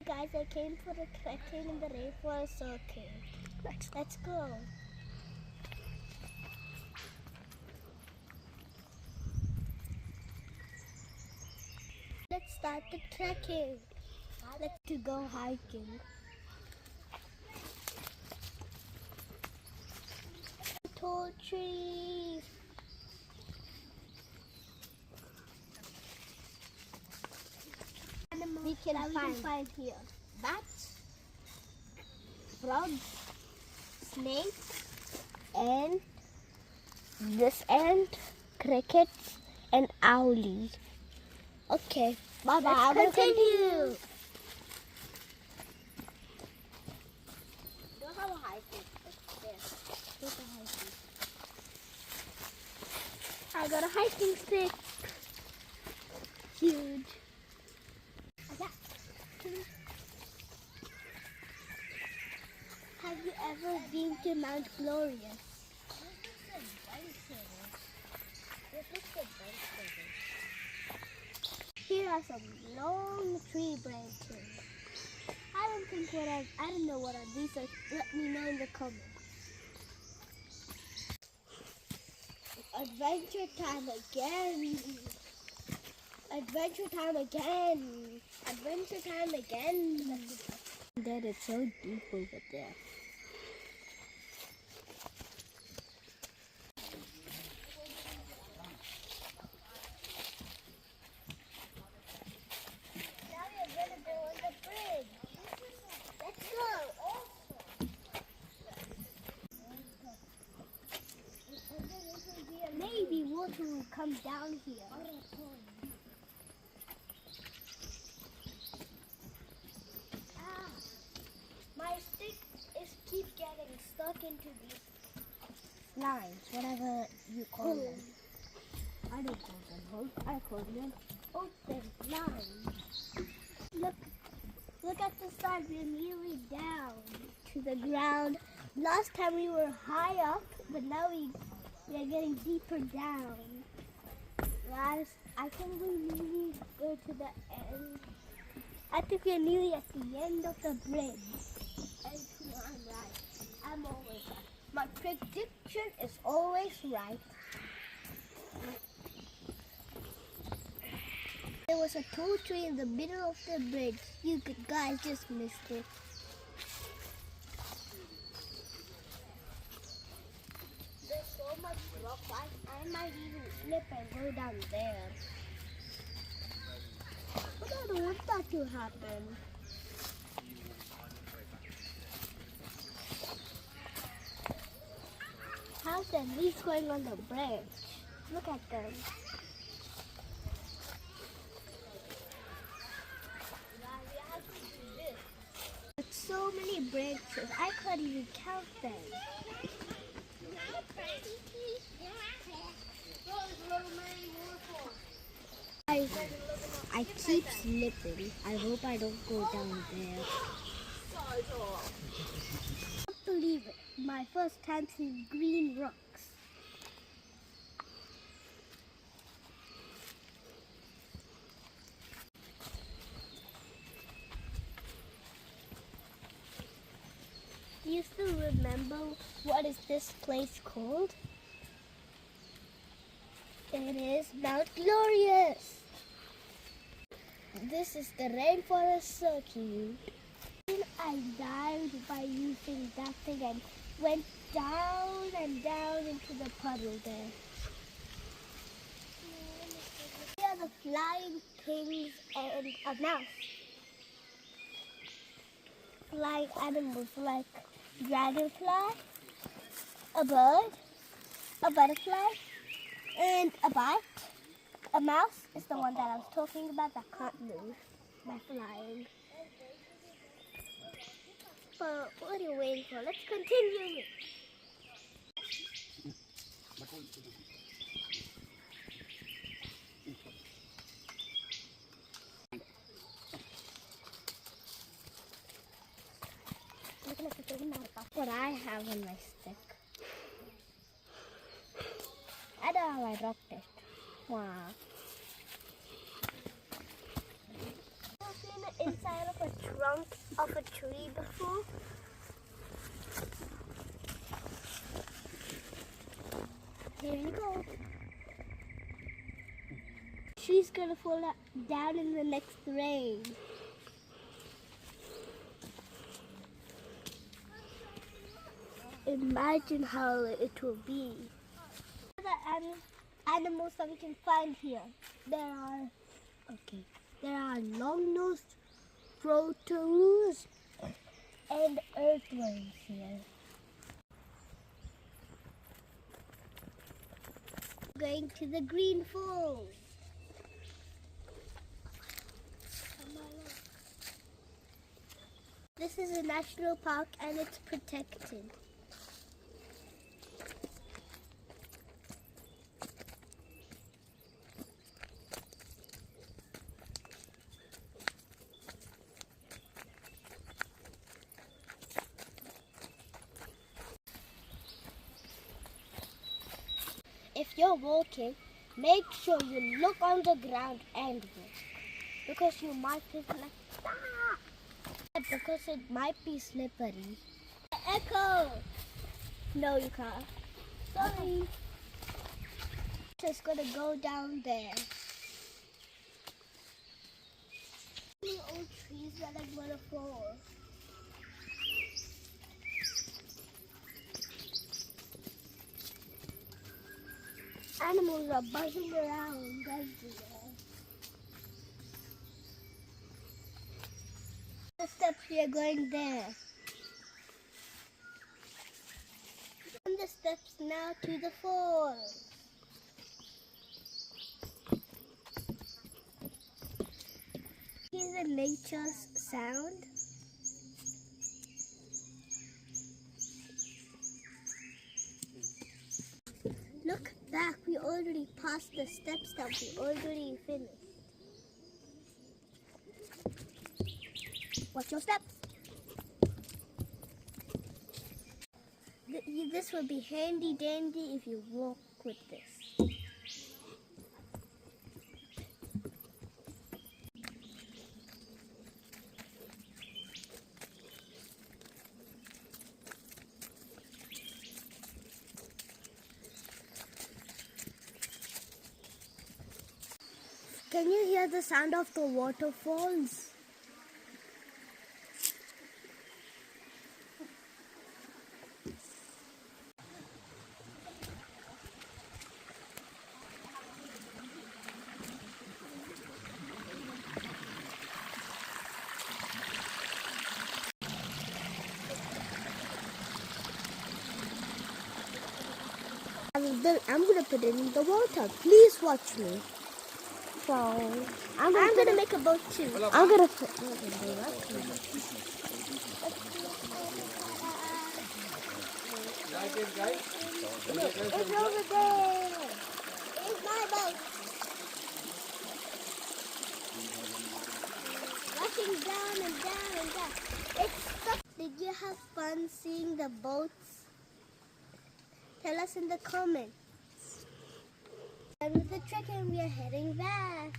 Guys, I came for a trekking in the rainforest circle. Let's go. Let's start the trekking. Let's to go hiking. Tall trees. We can find here bats, frogs, snakes, and this ant, crickets, and owlies. Okay, bye bye. Let's continue. You have a hiking stick there. Here's a hiking. I got a hiking stick. Huge. Have you ever been to Mount Glorious? Here are some long tree branches. I don't know what are these. So let me know in the comments. Adventure time again. Adventure time again. Adventure time again. That is so deep over there. Now we're gonna go on the bridge. Let's go. Maybe water will come down here. My stick is keep getting stuck into these lines, whatever you call them. I don't call them holes. I call them open lines. Look at the side. We're nearly down to the ground. Last time we were high up, but now we are getting deeper down. Guys, I think we nearly go to the end. I think we're nearly at the end of the bridge. And I'm right. I'm always right. My prediction is always right. There was a tall tree in the middle of the bridge. You guys just missed it. There's so much rock. I might even slip and go down there. But I don't want that to happen. How's the leaves going on the bridge? Look at them. There's so many branches, I can't even count them. I keep slipping. I hope I don't go down there. I can't believe it. My first time seeing green rocks. Do you still remember what is this place called? It is Mount Glorious. This is the rainforest circuit. I dived by using that thing and went down and down into the puddle there. Here are the flying things and a mouse. Flying animals like dragonfly, a bird, a butterfly, and a bat. A mouse is the one that I was talking about that can't move by flying. But what are you waiting for? Let's continue. What I have on my stick. I don't know how I dropped it. Wow. inside of a trunk of a tree before. Here you go. She's gonna fall down in the next rain. Imagine how it will be. Other animals that we can find here. There are long-nosed proteus and earthworms here. Going to the green falls. This is a national park and it's protected. If you're walking, make sure you look on the ground and walk, because you might feel like because it might be slippery. Echo! No, you can't. Sorry. Just gonna go down there. The old trees that are gonna fall. Animals are buzzing around everywhere. The steps, we are going there. On the steps now to the falls. Hear the nature's sound. Look back, we already passed the steps that we already finished. Watch your steps. This will be handy dandy if you walk with this. Can you hear the sound of the waterfalls? I'm gonna put it in the water. Please watch me. So I'm gonna make a boat too. I'm gonna put it in the water. It's over there. It's my boat. Rushing down and down and down. It's stuck. Did you have fun seeing the boats? Tell us in the comments. Done with the trek and we are heading back.